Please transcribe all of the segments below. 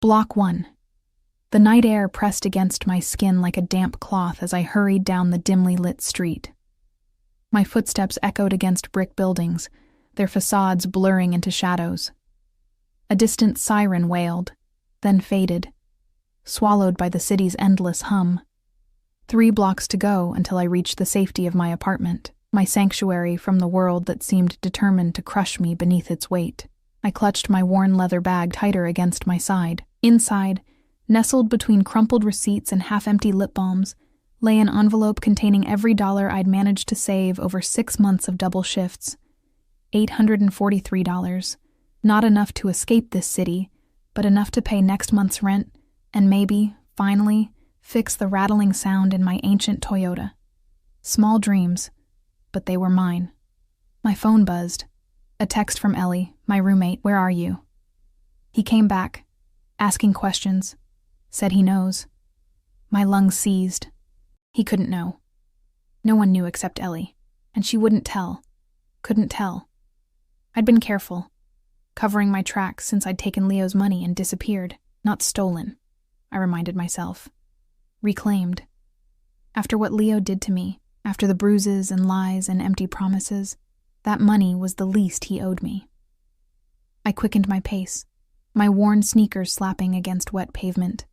Block 1. The night air pressed against my skin like a damp cloth as I hurried down the dimly lit street. My footsteps echoed against brick buildings, their facades blurring into shadows. A distant siren wailed, then faded, swallowed by the city's endless hum. 3 blocks to go until I reached the safety of my apartment, my sanctuary from the world that seemed determined to crush me beneath its weight. I clutched my worn leather bag tighter against my side. Inside, nestled between crumpled receipts and half-empty lip balms, lay an envelope containing every dollar I'd managed to save over 6 months of double shifts. $843. Not enough to escape this city, but enough to pay next month's rent and maybe, finally, fix the rattling sound in my ancient Toyota. Small dreams, but they were mine. My phone buzzed. A text from Ellie, my roommate. "Where are you?" He came back, asking questions. Said he knows. My lungs seized. He couldn't know. No one knew except Ellie, and she wouldn't tell. Couldn't tell. I'd been careful, covering my tracks since I'd taken Leo's money and disappeared. Not stolen, I reminded myself. Reclaimed. After what Leo did to me, after the bruises and lies and empty promises, that money was the least he owed me. I quickened my pace, my worn sneakers slapping against wet pavement.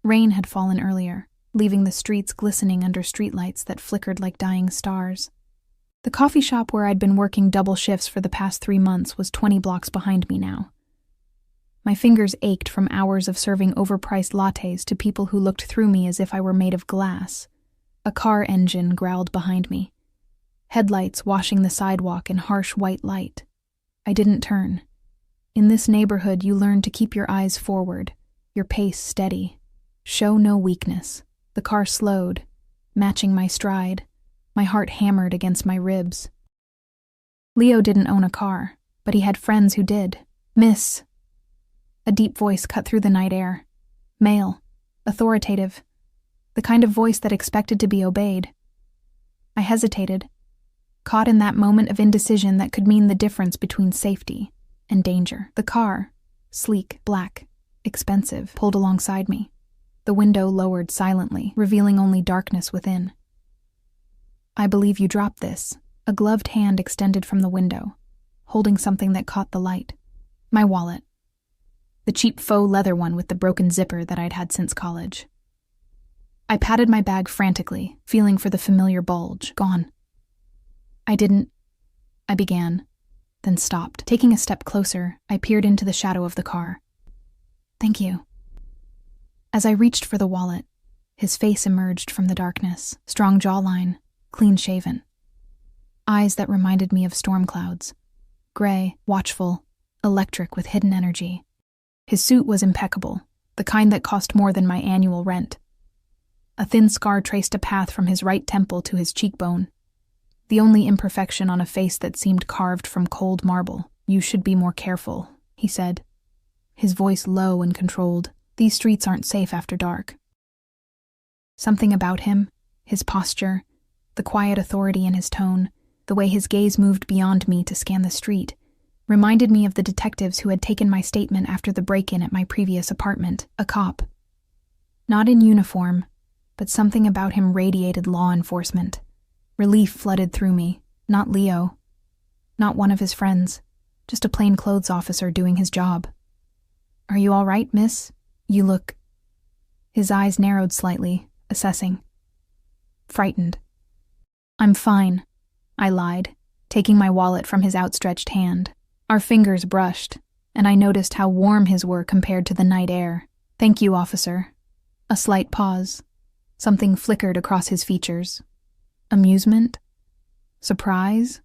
Rain had fallen earlier, leaving the streets glistening under streetlights that flickered like dying stars. The coffee shop where I'd been working double shifts for the past 3 months was 20 blocks behind me now. My fingers ached from hours of serving overpriced lattes to people who looked through me as if I were made of glass. A car engine growled behind me, headlights washing the sidewalk in harsh white light. I didn't turn. In this neighborhood, you learn to keep your eyes forward, your pace steady. Show no weakness. The car slowed, matching my stride. My heart hammered against my ribs. Leo didn't own a car, but he had friends who did. "Miss." A deep voice cut through the night air. Male, authoritative, the kind of voice that expected to be obeyed. I hesitated, caught in that moment of indecision that could mean the difference between safety and danger. The car, sleek, black, expensive, pulled alongside me. The window lowered silently, revealing only darkness within. "I believe you dropped this." A gloved hand extended from the window, holding something that caught the light. My wallet. The cheap faux leather one with the broken zipper that I'd had since college. I patted my bag frantically, feeling for the familiar bulge. Gone. I began, then stopped. Taking a step closer, I peered into the shadow of the car. "Thank you." As I reached for the wallet, his face emerged from the darkness, strong jawline, clean-shaven. Eyes that reminded me of storm clouds. Gray, watchful, electric with hidden energy. His suit was impeccable, the kind that cost more than my annual rent. A thin scar traced a path from his right temple to his cheekbone, the only imperfection on a face that seemed carved from cold marble. "You should be more careful," he said, his voice low and controlled. "These streets aren't safe after dark." Something about him, his posture, the quiet authority in his tone, the way his gaze moved beyond me to scan the street, reminded me of the detectives who had taken my statement after the break-in at my previous apartment. A cop. Not in uniform, but something about him radiated law enforcement. Relief flooded through me. Not Leo. Not one of his friends. Just a plainclothes officer doing his job. "Are you all right, miss? You look..." His eyes narrowed slightly, assessing. Frightened. "I'm fine," I lied, taking my wallet from his outstretched hand. Our fingers brushed, and I noticed how warm his were compared to the night air. "Thank you, officer." A slight pause. Something flickered across his features. Amusement? Surprise?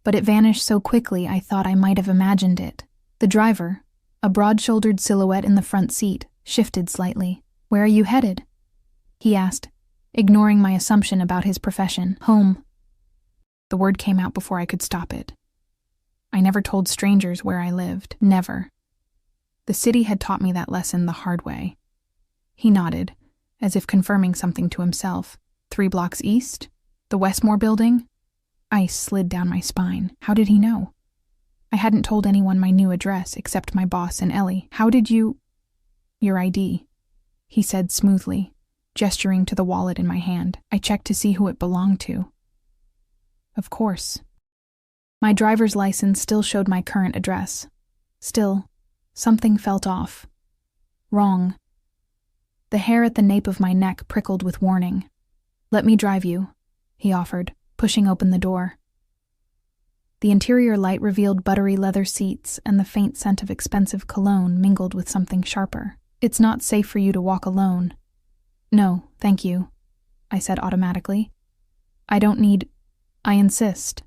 But it vanished so quickly I thought I might have imagined it. The driver, a broad-shouldered silhouette in the front seat, shifted slightly. "Where are you headed?" he asked, ignoring my assumption about his profession. "Home." The word came out before I could stop it. I never told strangers where I lived. Never. The city had taught me that lesson the hard way. He nodded, as if confirming something to himself. 3 blocks east? The Westmore building? Ice slid down my spine. How did he know? I hadn't told anyone my new address except my boss and Ellie. "How did you..." Your ID, he said smoothly, gesturing to the wallet in my hand. I checked to see who it belonged to. Of course. My driver's license still showed my current address. Still, something felt off. Wrong. The hair at the nape of my neck prickled with warning. Let me drive you, he offered, pushing open the door. The interior light revealed buttery leather seats, and the faint scent of expensive cologne mingled with something sharper. It's not safe for you to walk alone. No, thank you, I said automatically. I insist.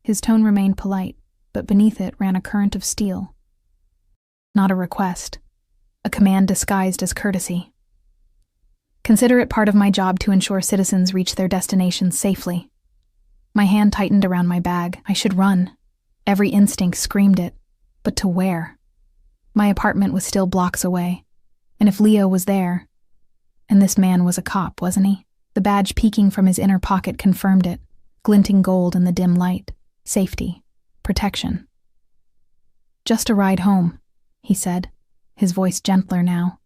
His tone remained polite, but beneath it ran a current of steel. Not a request. A command disguised as courtesy. Consider it part of my job to ensure citizens reach their destinations safely. My hand tightened around my bag. I should run. Every instinct screamed it. But to where? My apartment was still blocks away. And if Leo was there... And this man was a cop, wasn't he? The badge peeking from his inner pocket confirmed it, glinting gold in the dim light. Safety. Protection. Just a ride home, he said, his voice gentler now.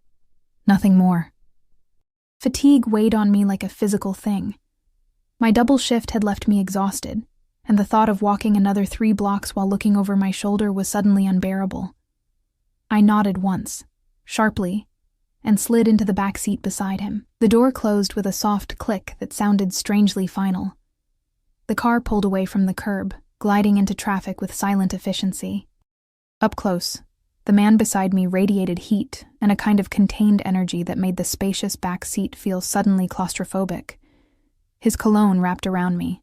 Nothing more. Fatigue weighed on me like a physical thing. My double shift had left me exhausted, and the thought of walking another 3 blocks while looking over my shoulder was suddenly unbearable. I nodded once, sharply, and slid into the back seat beside him. The door closed with a soft click that sounded strangely final. The car pulled away from the curb, gliding into traffic with silent efficiency. Up close, the man beside me radiated heat and a kind of contained energy that made the spacious back seat feel suddenly claustrophobic. His cologne wrapped around me,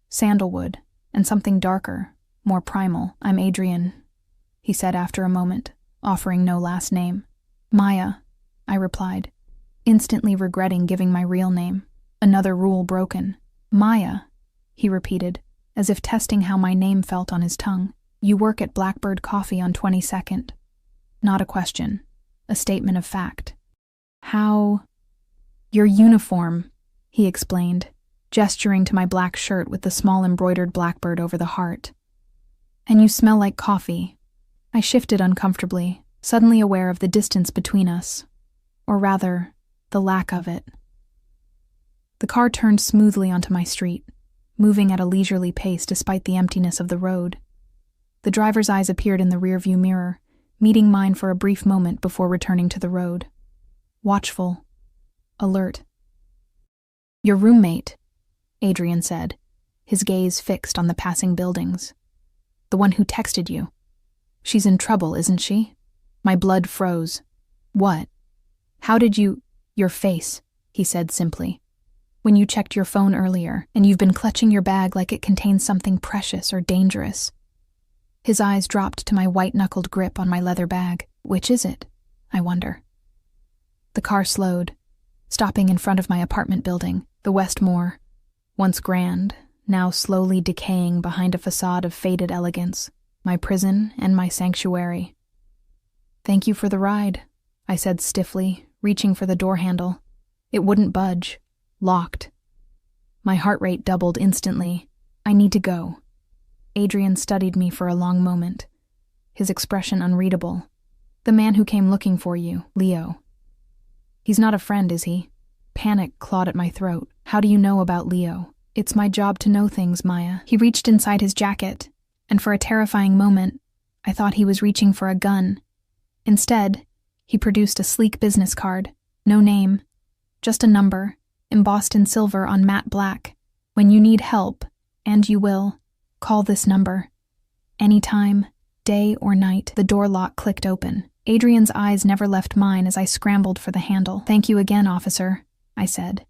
sandalwood, and something darker, more primal. I'm Adrian, he said after a moment, offering no last name. Maya, I replied, instantly regretting giving my real name. Another rule broken. Maya, he repeated, as if testing how my name felt on his tongue. You work at Blackbird Coffee on 22nd. Not a question, a statement of fact. How? Your uniform, he explained, gesturing to my black shirt with the small embroidered blackbird over the heart. And you smell like coffee. I shifted uncomfortably, suddenly aware of the distance between us. Or rather, the lack of it. The car turned smoothly onto my street, moving at a leisurely pace despite the emptiness of the road. The driver's eyes appeared in the rearview mirror, meeting mine for a brief moment before returning to the road. Watchful. Alert. Your roommate, Adrian said, his gaze fixed on the passing buildings. The one who texted you. She's in trouble, isn't she? My blood froze. What? How did you... Your face, he said simply. When you checked your phone earlier, and you've been clutching your bag like it contains something precious or dangerous. His eyes dropped to my white-knuckled grip on my leather bag. Which is it? I wonder. The car slowed, stopping in front of my apartment building, the Westmore, once grand, now slowly decaying behind a facade of faded elegance, my prison and my sanctuary. Thank you for the ride, I said stiffly, reaching for the door handle. It wouldn't budge. Locked. My heart rate doubled instantly. I need to go. Adrian studied me for a long moment, his expression unreadable. The man who came looking for you, Leo. He's not a friend, is he? Panic clawed at my throat. How do you know about Leo? It's my job to know things, Maya. He reached inside his jacket, and for a terrifying moment, I thought he was reaching for a gun. Instead, he produced a sleek business card. No name, just a number, embossed in silver on matte black. When you need help, and you will, call this number. Anytime, day or night. The door lock clicked open. Adrian's eyes never left mine as I scrambled for the handle. Thank you again, officer, I said,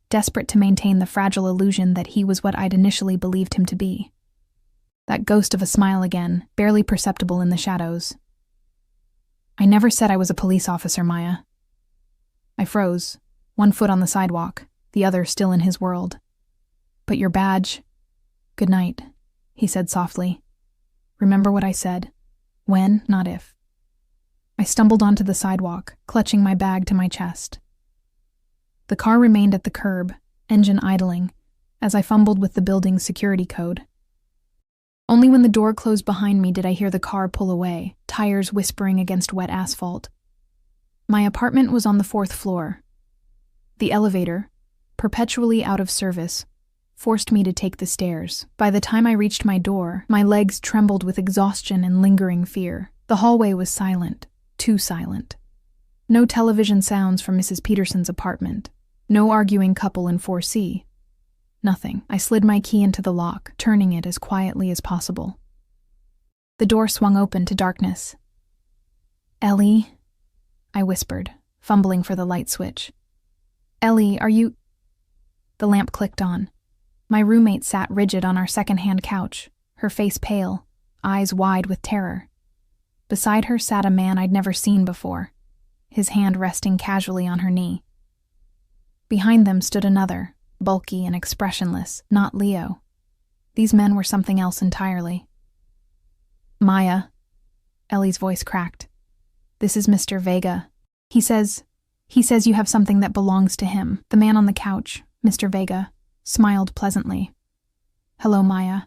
desperate to maintain the fragile illusion that he was what I'd initially believed him to be. That ghost of a smile again, barely perceptible in the shadows. I never said I was a police officer, Maya. I froze, one foot on the sidewalk, the other still in his world. But your badge... Good night, he said softly. Remember what I said. When, not if. I stumbled onto the sidewalk, clutching my bag to my chest. The car remained at the curb, engine idling, as I fumbled with the building's security code. Only when the door closed behind me did I hear the car pull away, tires whispering against wet asphalt. My apartment was on the 4th floor. The elevator, perpetually out of service, forced me to take the stairs. By the time I reached my door, my legs trembled with exhaustion and lingering fear. The hallway was silent, too silent. No television sounds from Mrs. Peterson's apartment. No arguing couple in 4C. Nothing. I slid my key into the lock, turning it as quietly as possible. The door swung open to darkness. "Ellie," I whispered, fumbling for the light switch. "Ellie, are you—" The lamp clicked on. My roommate sat rigid on our second-hand couch, her face pale, eyes wide with terror. Beside her sat a man I'd never seen before, his hand resting casually on her knee. Behind them stood another, bulky and expressionless, not Leo. These men were something else entirely. "Maya," Ellie's voice cracked. "This is Mr. Vega. He says you have something that belongs to him." The man on the couch, Mr. Vega, smiled pleasantly. "Hello, Maya.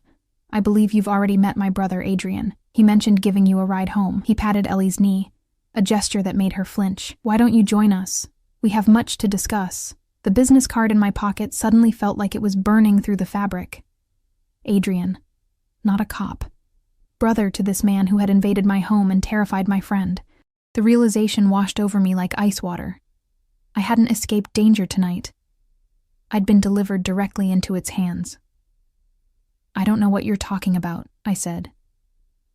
I believe you've already met my brother Adrian. He mentioned giving you a ride home." He patted Ellie's knee, a gesture that made her flinch. "Why don't you join us? We have much to discuss." The business card in my pocket suddenly felt like it was burning through the fabric. Adrian. Not a cop. Brother to this man who had invaded my home and terrified my friend. The realization washed over me like ice water. I hadn't escaped danger tonight. I'd been delivered directly into its hands. "I don't know what you're talking about," I said,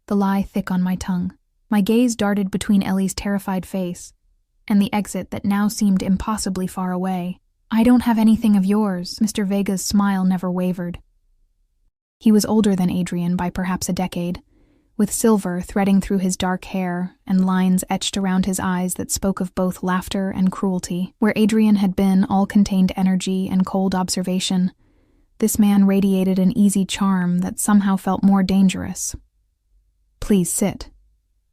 the lie thick on my tongue. My gaze darted between Ellie's terrified face and the exit that now seemed impossibly far away. "I don't have anything of yours." Mr. Vega's smile never wavered. He was older than Adrian by perhaps a decade, with silver threading through his dark hair and lines etched around his eyes that spoke of both laughter and cruelty. Where Adrian had been all contained energy and cold observation, this man radiated an easy charm that somehow felt more dangerous. "Please sit,"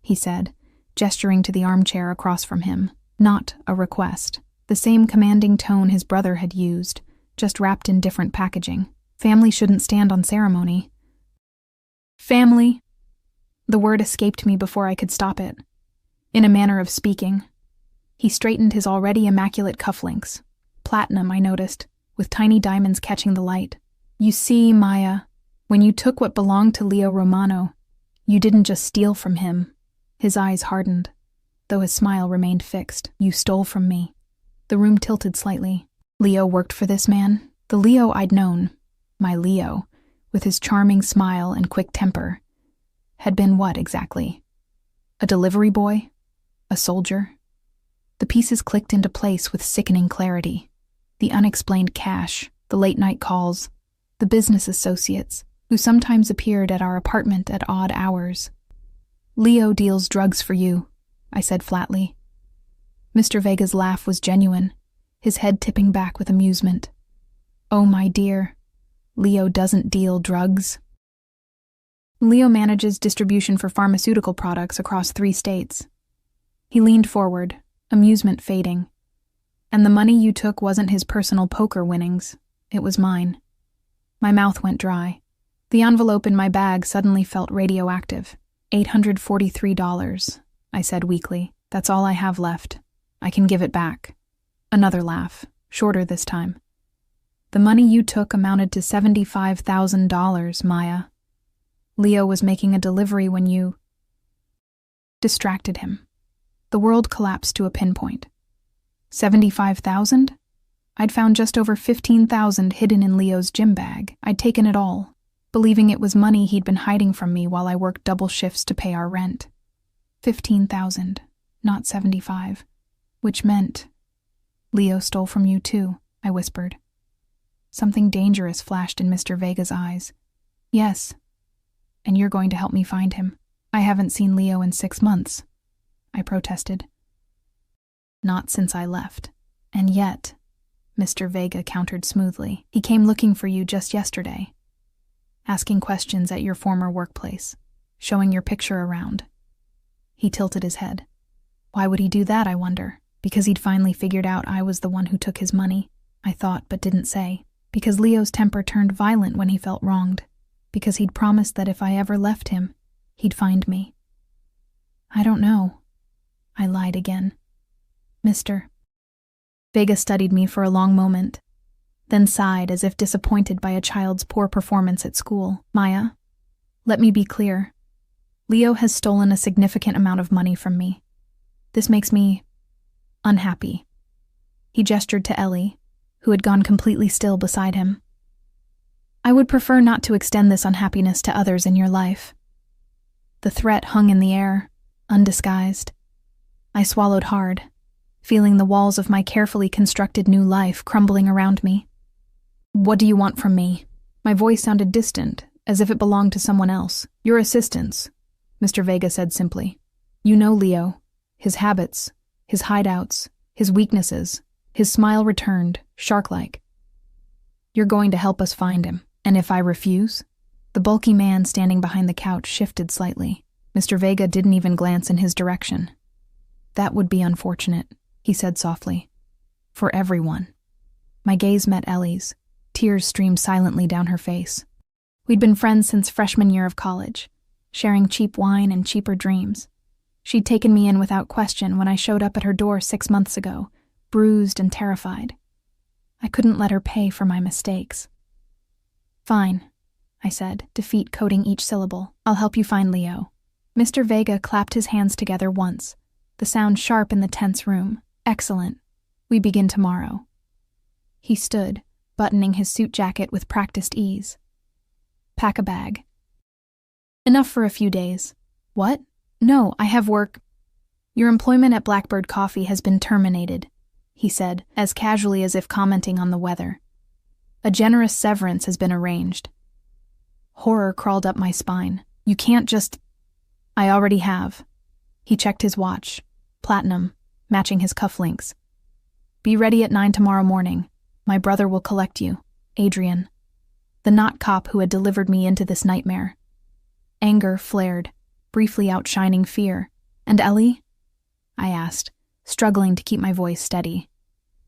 he said, gesturing to the armchair across from him. Not a request. The same commanding tone his brother had used, just wrapped in different packaging. Family shouldn't stand on ceremony. "Family?" The word escaped me before I could stop it. In a manner of speaking. He straightened his already immaculate cufflinks. Platinum, I noticed, with tiny diamonds catching the light. "You see, Maya, when you took what belonged to Leo Romano, you didn't just steal from him." His eyes hardened, though his smile remained fixed. "You stole from me." The room tilted slightly. Leo worked for this man? The Leo I'd known, my Leo, with his charming smile and quick temper, had been what exactly? A delivery boy? A soldier? The pieces clicked into place with sickening clarity. The unexplained cash, the late-night calls, the business associates, who sometimes appeared at our apartment at odd hours. "Leo deals drugs for you," I said flatly. Mr. Vega's laugh was genuine, his head tipping back with amusement. "Oh, my dear, Leo doesn't deal drugs. Leo manages distribution for pharmaceutical products across 3 states. He leaned forward, amusement fading. "And the money you took wasn't his personal poker winnings, it was mine." My mouth went dry. The envelope in my bag suddenly felt radioactive. $843, I said weakly. "That's all I have left. I can give it back." Another laugh, shorter this time. "The money you took amounted to $75,000, Maya. Leo was making a delivery when you..." Distracted him. The world collapsed to a pinpoint. 75,000? I'd found just over 15,000 hidden in Leo's gym bag. I'd taken it all, believing it was money he'd been hiding from me while I worked double shifts to pay our rent. 15,000, not 75. Which meant, "Leo stole from you too," I whispered. Something dangerous flashed in Mr. Vega's eyes. "Yes, and you're going to help me find him." "I haven't seen Leo in 6 months," I protested. "Not since I left. And yet," Mr. Vega countered smoothly, "he came looking for you just yesterday, asking questions at your former workplace, showing your picture around." He tilted his head. Why would he do that, I wonder? Because he'd finally figured out I was the one who took his money, I thought but didn't say. Because Leo's temper turned violent when he felt wronged. Because he'd promised that if I ever left him, he'd find me. "I don't know." I lied again. Mr. Vega studied me for a long moment, then sighed as if disappointed by a child's poor performance at school. Maya, let me be clear. Leo has stolen a significant amount of money from me. This makes me unhappy. He gestured to Ellie, who had gone completely still beside him. I would prefer not to extend this unhappiness to others in your life. The threat hung in the air, undisguised. I swallowed hard, feeling the walls of my carefully constructed new life crumbling around me. What do you want from me? My voice sounded distant, as if it belonged to someone else. Your assistance, Mr. Vega said simply. You know Leo, his habits, his hideouts, his weaknesses. His smile returned, shark-like. You're going to help us find him, and if I refuse? The bulky man standing behind the couch shifted slightly. Mr. Vega didn't even glance in his direction. That would be unfortunate, he said softly. For everyone. My gaze met Ellie's. Tears streamed silently down her face. We'd been friends since freshman year of college, sharing cheap wine and cheaper dreams. She'd taken me in without question when I showed up at her door 6 months ago, bruised and terrified. I couldn't let her pay for my mistakes. Fine, I said, defeat coding each syllable. I'll help you find Leo. Mr. Vega clapped his hands together once, the sound sharp in the tense room. Excellent. We begin tomorrow. He stood, buttoning his suit jacket with practiced ease. Pack a bag. Enough for a few days. What? No, I have work. Your employment at Blackbird Coffee has been terminated, he said, as casually as if commenting on the weather. A generous severance has been arranged. Horror crawled up my spine. You can't just... I already have. He checked his watch. Platinum, matching his cufflinks. Be ready at 9 tomorrow morning. My brother will collect you, Adrian. The not cop who had delivered me into this nightmare. Anger flared, briefly outshining fear. And Ellie? I asked, struggling to keep my voice steady.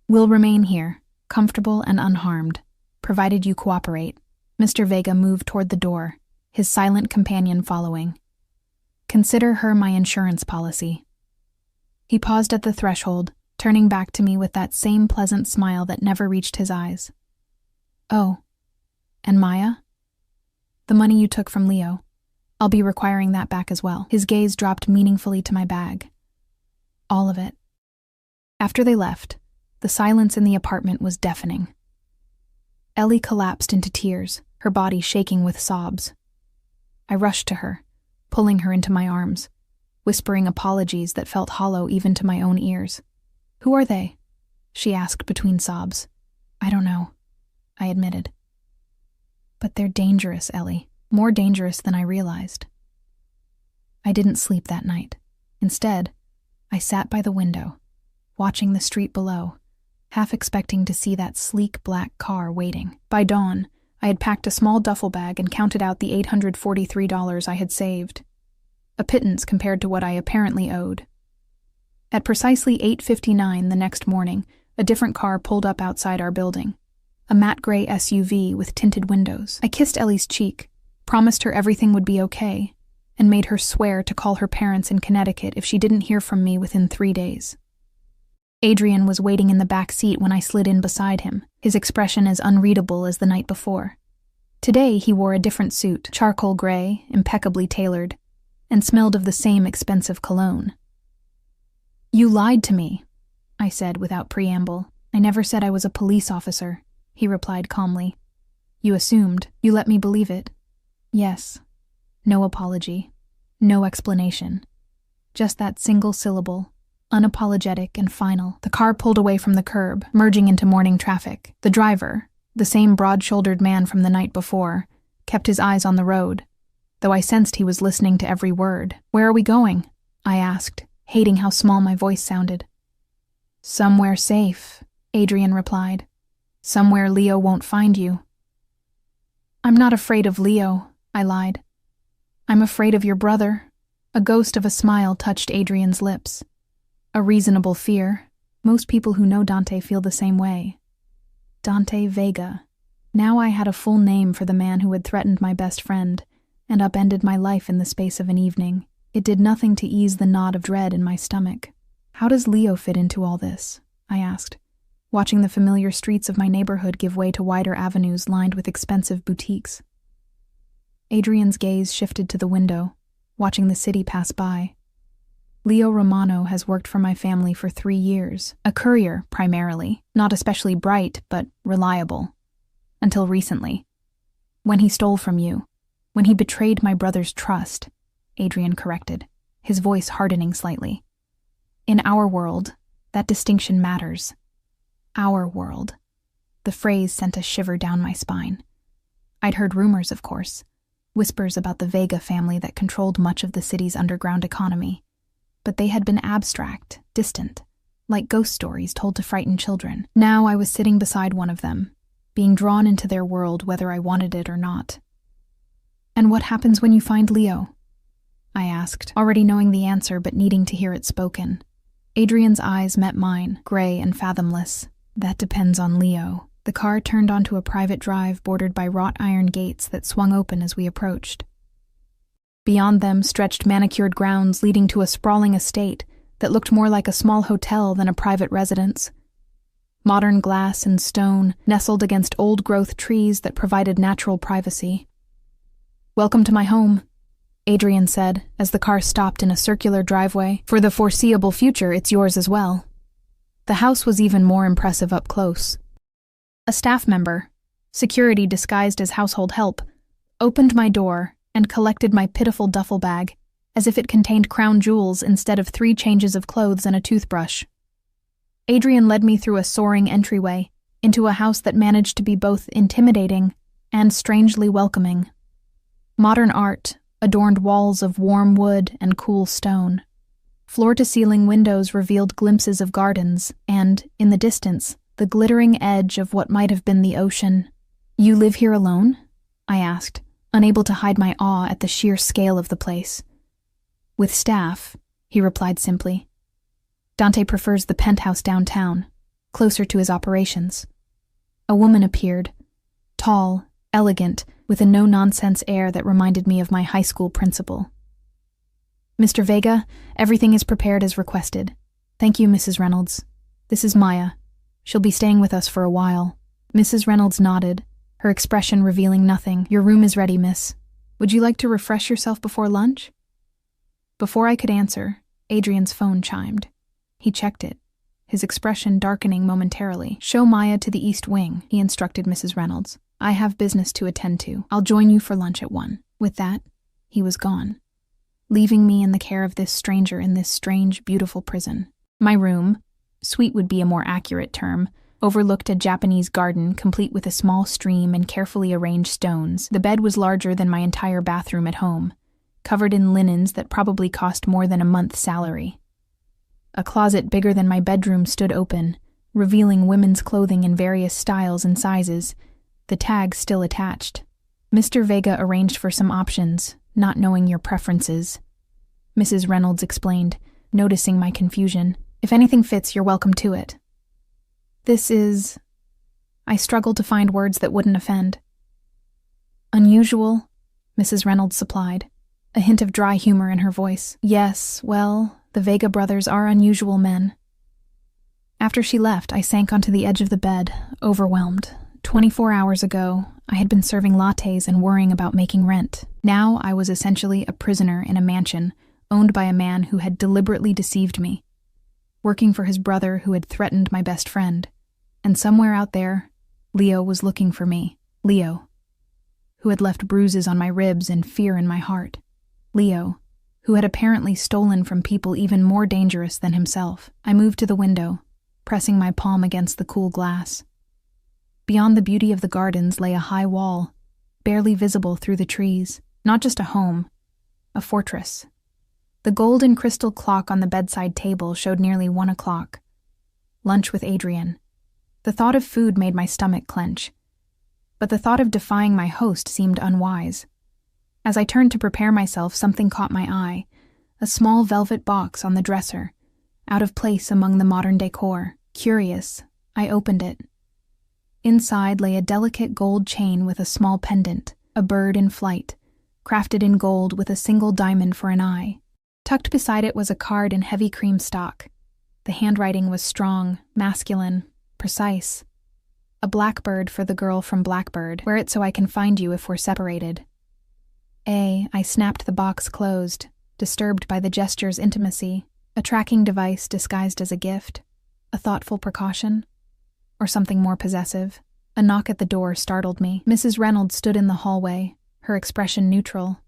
We'll remain here, comfortable and unharmed, provided you cooperate. Mr. Vega moved toward the door, his silent companion following. Consider her my insurance policy. He paused at the threshold, turning back to me with that same pleasant smile that never reached his eyes. Oh, and Maya? The money you took from Leo. I'll be requiring that back as well. His gaze dropped meaningfully to my bag. All of it. After they left, the silence in the apartment was deafening. Ellie collapsed into tears, her body shaking with sobs. I rushed to her, pulling her into my arms, whispering apologies that felt hollow even to my own ears. Who are they? She asked between sobs. I don't know, I admitted. But they're dangerous, Ellie. More dangerous than I realized. I didn't sleep that night. Instead, I sat by the window, watching the street below, half expecting to see that sleek black car waiting. By dawn, I had packed a small duffel bag and counted out the $843 I had saved. A pittance compared to what I apparently owed. At precisely 8:59 the next morning, a different car pulled up outside our building. A matte gray SUV with tinted windows. I kissed Ellie's cheek, promised her everything would be okay, and made her swear to call her parents in Connecticut if she didn't hear from me within 3 days. Adrian was waiting in the back seat when I slid in beside him, his expression as unreadable as the night before. Today he wore a different suit, charcoal gray, impeccably tailored, and smelled of the same expensive cologne. You lied to me, I said without preamble. I never said I was a police officer, he replied calmly. You assumed. You let me believe it. Yes. No apology. No explanation. Just that single syllable, unapologetic and final. The car pulled away from the curb, merging into morning traffic. The driver, the same broad-shouldered man from the night before, kept his eyes on the road, though I sensed he was listening to every word. Where are we going? I asked, hating how small my voice sounded. Somewhere safe, Adrian replied. Somewhere Leo won't find you. I'm not afraid of Leo, I lied. I'm afraid of your brother. A ghost of a smile touched Adrian's lips. A reasonable fear. Most people who know Dante feel the same way. Dante Vega. Now I had a full name for the man who had threatened my best friend and upended my life in the space of an evening. It did nothing to ease the knot of dread in my stomach. How does Leo fit into all this? I asked, watching the familiar streets of my neighborhood give way to wider avenues lined with expensive boutiques. Adrian's gaze shifted to the window, watching the city pass by. Leo Romano has worked for my family for 3 years, a courier primarily, not especially bright, but reliable. Until recently. When he stole from you, when he betrayed my brother's trust, Adrian corrected, his voice hardening slightly. In our world, that distinction matters. Our world. The phrase sent a shiver down my spine. I'd heard rumors, of course, whispers about the Vega family that controlled much of the city's underground economy. But they had been abstract, distant, like ghost stories told to frighten children. Now I was sitting beside one of them, being drawn into their world whether I wanted it or not. And what happens when you find Leo? I asked, already knowing the answer but needing to hear it spoken. Adrian's eyes met mine, gray and fathomless. That depends on Leo. The car turned onto a private drive bordered by wrought iron gates that swung open as we approached. Beyond them stretched manicured grounds leading to a sprawling estate that looked more like a small hotel than a private residence. Modern glass and stone nestled against old-growth trees that provided natural privacy. "Welcome to my home," Adrian said as the car stopped in a circular driveway. "For the foreseeable future, it's yours as well." The house was even more impressive up close. A staff member, security disguised as household help, opened my door and collected my pitiful duffel bag, as if it contained crown jewels instead of 3 changes of clothes and a toothbrush. Adrian led me through a soaring entryway into a house that managed to be both intimidating and strangely welcoming. Modern art adorned walls of warm wood and cool stone. Floor-to-ceiling windows revealed glimpses of gardens and, in the distance, the glittering edge of what might have been the ocean. "You live here alone?" I asked, unable to hide my awe at the sheer scale of the place. "With staff," he replied simply. "Dante prefers the penthouse downtown, closer to his operations." A woman appeared, tall, elegant, with a no-nonsense air that reminded me of my high school principal. "Mr. Vega, everything is prepared as requested. Thank you, Mrs. Reynolds. This is Maya. She'll be staying with us for a while." Mrs. Reynolds nodded, her expression revealing nothing. "Your room is ready, miss. Would you like to refresh yourself before lunch?" Before I could answer, Adrian's phone chimed. He checked it, his expression darkening momentarily. "Show Maya to the East Wing," he instructed Mrs. Reynolds. "I have business to attend to. I'll join you for lunch at 1. With that, he was gone, leaving me in the care of this stranger in this strange, beautiful prison. My room, suite would be a more accurate term, overlooked a Japanese garden complete with a small stream and carefully arranged stones. The bed was larger than my entire bathroom at home, covered in linens that probably cost more than a month's salary. A closet bigger than my bedroom stood open, revealing women's clothing in various styles and sizes, the tags still attached. "Mr. Vega arranged for some options, not knowing your preferences," Mrs. Reynolds explained, noticing my confusion. "If anything fits, you're welcome to it." "This is..." I struggled to find words that wouldn't offend. "Unusual," Mrs. Reynolds supplied, a hint of dry humor in her voice. "Yes, well, the Vega brothers are unusual men." After she left, I sank onto the edge of the bed, overwhelmed. 24 hours ago, I had been serving lattes and worrying about making rent. Now I was essentially a prisoner in a mansion owned by a man who had deliberately deceived me, working for his brother who had threatened my best friend. And somewhere out there, Leo was looking for me. Leo, who had left bruises on my ribs and fear in my heart. Leo, who had apparently stolen from people even more dangerous than himself. I moved to the window, pressing my palm against the cool glass. Beyond the beauty of the gardens lay a high wall, barely visible through the trees. Not just a home, a fortress. The gold and crystal clock on the bedside table showed nearly 1 o'clock. Lunch with Adrian. The thought of food made my stomach clench, but the thought of defying my host seemed unwise. As I turned to prepare myself, something caught my eye, a small velvet box on the dresser, out of place among the modern decor. Curious, I opened it. Inside lay a delicate gold chain with a small pendant, a bird in flight, crafted in gold with a single diamond for an eye. Tucked beside it was a card in heavy cream stock, The handwriting was strong, masculine, precise. A blackbird for the girl from Blackbird. Wear it so I can find you if we're separated. I snapped the box closed, disturbed by the gesture's intimacy. A tracking device disguised as a gift? A thoughtful precaution? Or something more possessive? A knock at the door startled me. Mrs. Reynolds stood in the hallway, her expression neutral.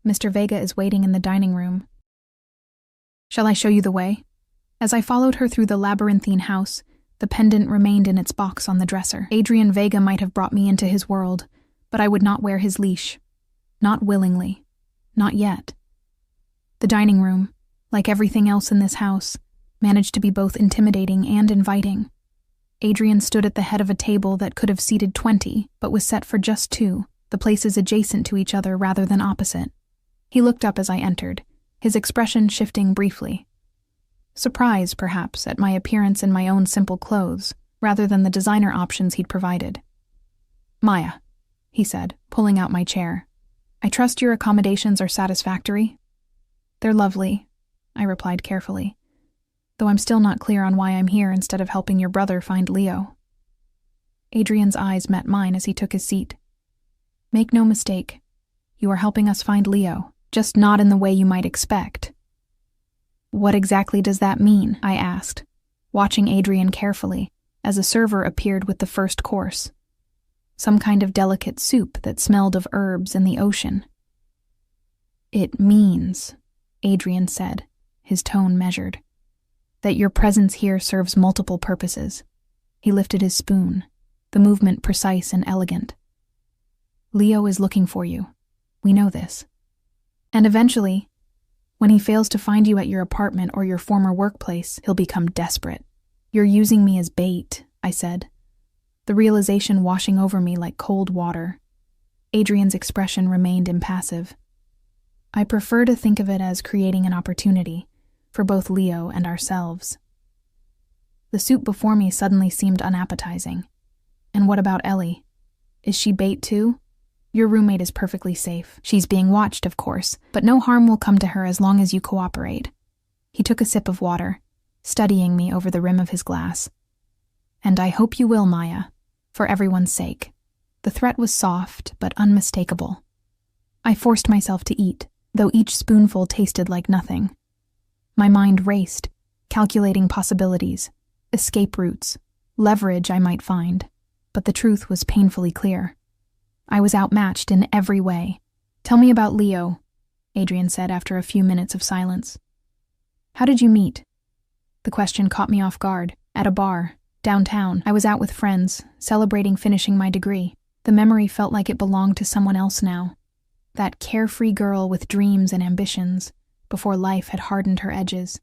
Mr. Vega is waiting in the dining room. Shall I show you the way? As I followed her through the labyrinthine house, the pendant remained in its box on the dresser. Adrian Vega might have brought me into his world, but I would not wear his leash. Not willingly. Not yet. The dining room, like everything else in this house, managed to be both intimidating and inviting. Adrian stood at the head of a table that could have seated 20, but was set for just 2, the places adjacent to each other rather than opposite. He looked up as I entered, his expression shifting briefly. Surprise, perhaps, at my appearance in my own simple clothes, rather than the designer options he'd provided. Maya, he said, pulling out my chair. I trust your accommodations are satisfactory? They're lovely, I replied carefully, though I'm still not clear on why I'm here instead of helping your brother find Leo. Adrian's eyes met mine as he took his seat. Make no mistake, you are helping us find Leo, just not in the way you might expect. What exactly does that mean? I asked, watching Adrian carefully as a server appeared with the first course. Some kind of delicate soup that smelled of herbs in the ocean. It means, Adrian said, his tone measured, that your presence here serves multiple purposes. He lifted his spoon, the movement precise and elegant. Leo is looking for you. We know this. And eventually, when he fails to find you at your apartment or your former workplace, he'll become desperate. You're using me as bait, I said, the realization washing over me like cold water. Adrian's expression remained impassive. I prefer to think of it as creating an opportunity for both Leo and ourselves. The soup before me suddenly seemed unappetizing. And what about Ellie? Is she bait too? Your roommate is perfectly safe. She's being watched, of course, but no harm will come to her as long as you cooperate. He took a sip of water, studying me over the rim of his glass. And I hope you will, Maya, for everyone's sake. The threat was soft, but unmistakable. I forced myself to eat, though each spoonful tasted like nothing. My mind raced, calculating possibilities, escape routes, leverage I might find, but the truth was painfully clear. I was outmatched in every way. Tell me about Leo, Adrian said after a few minutes of silence. How did you meet? The question caught me off guard. At a bar, downtown. I was out with friends, celebrating finishing my degree. The memory felt like it belonged to someone else now. That carefree girl with dreams and ambitions, before life had hardened her edges.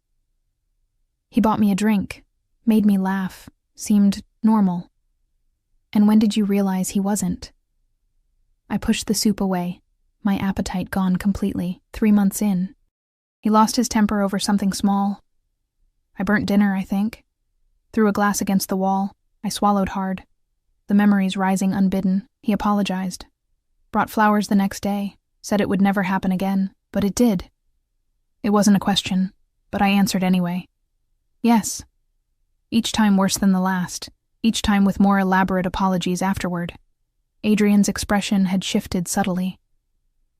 He bought me a drink, made me laugh, seemed normal. And when did you realize he wasn't? I pushed the soup away, my appetite gone completely. 3 months in. He lost his temper over something small. I burnt dinner, I think. Threw a glass against the wall. I swallowed hard. The memories rising unbidden. He apologized. Brought flowers the next day. Said it would never happen again, but it did. It wasn't a question, but I answered anyway. Yes. Each time worse than the last. Each time with more elaborate apologies afterward. Adrian's expression had shifted subtly.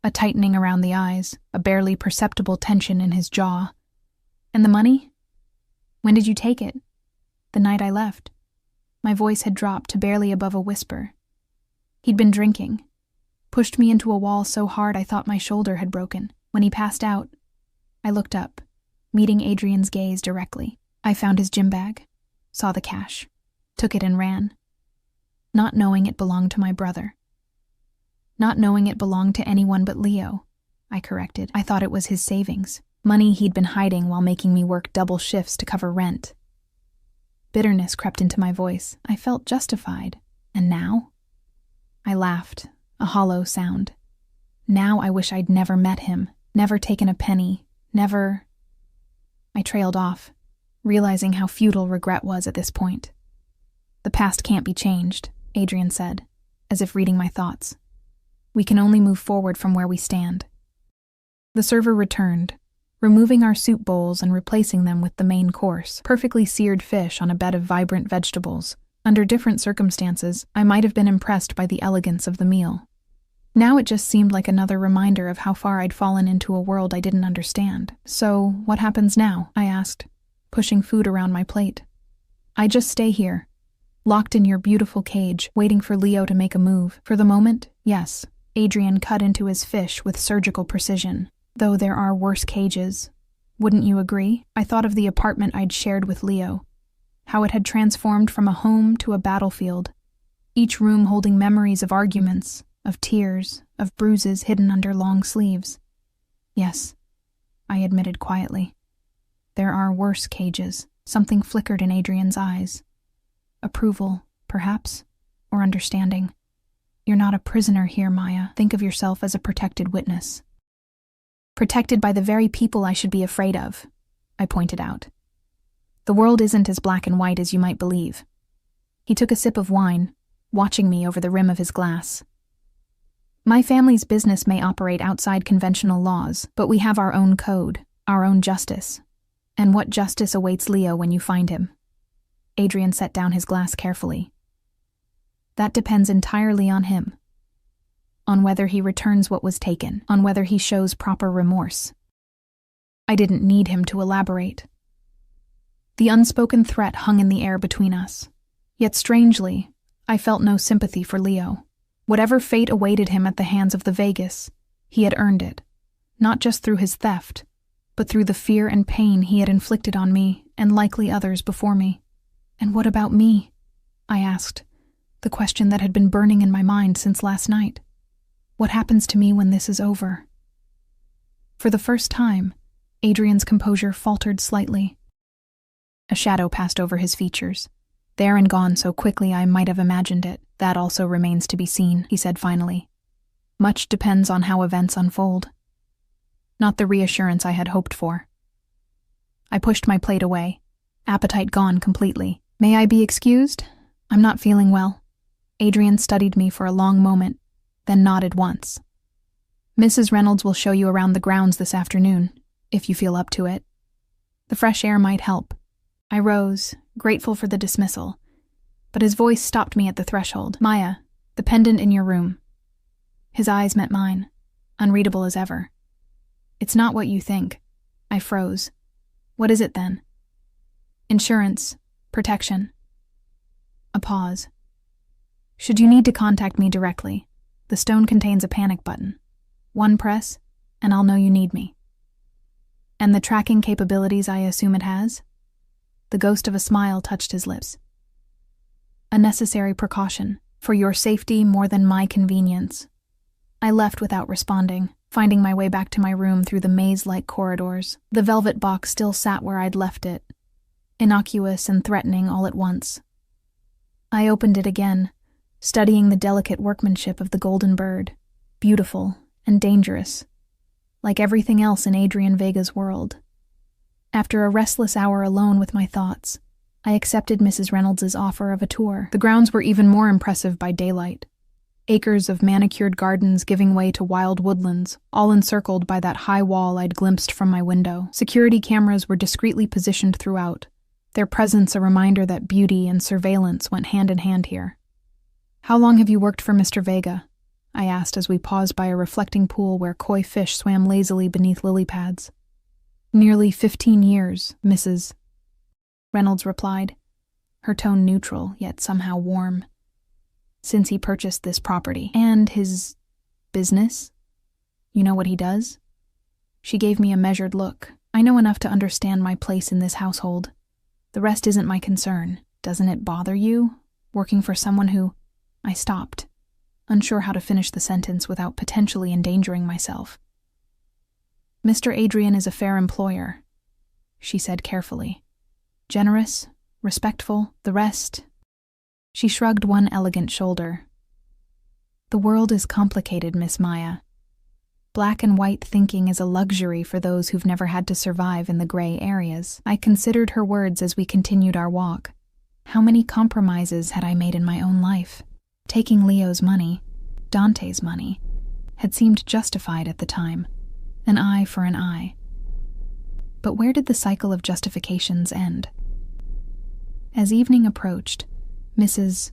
A tightening around the eyes, a barely perceptible tension in his jaw. And the money? When did you take it? The night I left. My voice had dropped to barely above a whisper. He'd been drinking. Pushed me into a wall so hard I thought my shoulder had broken. When he passed out, I looked up, meeting Adrian's gaze directly. I found his gym bag, saw the cash, took it and ran. Not knowing it belonged to my brother. Not knowing it belonged to anyone but Leo, I corrected. I thought it was his savings, money he'd been hiding while making me work double shifts to cover rent. Bitterness crept into my voice. I felt justified. And now? I laughed, a hollow sound. Now I wish I'd never met him, never taken a penny, never... I trailed off, realizing how futile regret was at this point. The past can't be changed, Adrian said, as if reading my thoughts. We can only move forward from where we stand. The server returned, removing our soup bowls and replacing them with the main course, perfectly seared fish on a bed of vibrant vegetables. Under different circumstances, I might have been impressed by the elegance of the meal. Now it just seemed like another reminder of how far I'd fallen into a world I didn't understand. "So, what happens now?" I asked, pushing food around my plate. "I just stay here, locked in your beautiful cage, waiting for Leo to make a move. For the moment, yes." Adrian cut into his fish with surgical precision. "Though there are worse cages. Wouldn't you agree?" I thought of the apartment I'd shared with Leo, how it had transformed from a home to a battlefield, each room holding memories of arguments, of tears, of bruises hidden under long sleeves. "Yes," I admitted quietly. "There are worse cages." Something flickered in Adrian's eyes. Approval, perhaps, or understanding. "You're not a prisoner here, Maya. Think of yourself as a protected witness." "Protected by the very people I should be afraid of," I pointed out. "The world isn't as black and white as you might believe." He took a sip of wine, watching me over the rim of his glass. "My family's business may operate outside conventional laws, but we have our own code, our own justice. And what justice awaits Leo when you find him?" Adrian set down his glass carefully. "That depends entirely on him. On whether he returns what was taken, on whether he shows proper remorse." I didn't need him to elaborate. The unspoken threat hung in the air between us. Yet strangely, I felt no sympathy for Leo. Whatever fate awaited him at the hands of the Vegas, he had earned it, not just through his theft, but through the fear and pain he had inflicted on me and likely others before me. "And what about me?" I asked, the question that had been burning in my mind since last night. "What happens to me when this is over?" For the first time, Adrian's composure faltered slightly. A shadow passed over his features. "There and gone so quickly I might have imagined it. That also remains to be seen," he said finally. "Much depends on how events unfold." Not the reassurance I had hoped for. I pushed my plate away, appetite gone completely. "May I be excused? I'm not feeling well." Adrian studied me for a long moment, then nodded once. "Mrs. Reynolds will show you around the grounds this afternoon, if you feel up to it. The fresh air might help." I rose, grateful for the dismissal, but his voice stopped me at the threshold. "Maya, the pendant in your room." His eyes met mine, unreadable as ever. "It's not what you think." I froze. "What is it then?" "Insurance. Protection." A pause. "Should you need to contact me directly, the stone contains a panic button. One press, and I'll know you need me." "And the tracking capabilities I assume it has?" The ghost of a smile touched his lips. "A necessary precaution, for your safety more than my convenience." I left without responding, finding my way back to my room through the maze-like corridors. The velvet box still sat where I'd left it, innocuous and threatening all at once. I opened it again, studying the delicate workmanship of the golden bird, beautiful and dangerous, like everything else in Adrian Vega's world. After a restless hour alone with my thoughts, I accepted Mrs. Reynolds' offer of a tour. The grounds were even more impressive by daylight. Acres of manicured gardens giving way to wild woodlands, all encircled by that high wall I'd glimpsed from my window. Security cameras were discreetly positioned throughout, their presence a reminder that beauty and surveillance went hand in hand here. "How long have you worked for Mr. Vega?" I asked as we paused by a reflecting pool where koi fish swam lazily beneath lily pads. "Nearly 15 years, Mrs. Reynolds replied, her tone neutral yet somehow warm. "Since he purchased this property." "And his business? You know what he does?" She gave me a measured look. "I know enough to understand my place in this household. The rest isn't my concern. Doesn't it bother you, working for someone who—" I stopped, unsure how to finish the sentence without potentially endangering myself. "Mr. Adrian is a fair employer," she said carefully. "Generous, respectful, the rest—" She shrugged one elegant shoulder. "The world is complicated, Miss Maya. Black and white thinking is a luxury for those who've never had to survive in the gray areas." I considered her words as we continued our walk. How many compromises had I made in my own life? Taking Leo's money, Dante's money, had seemed justified at the time. An eye for an eye. But where did the cycle of justifications end? As evening approached, Mrs.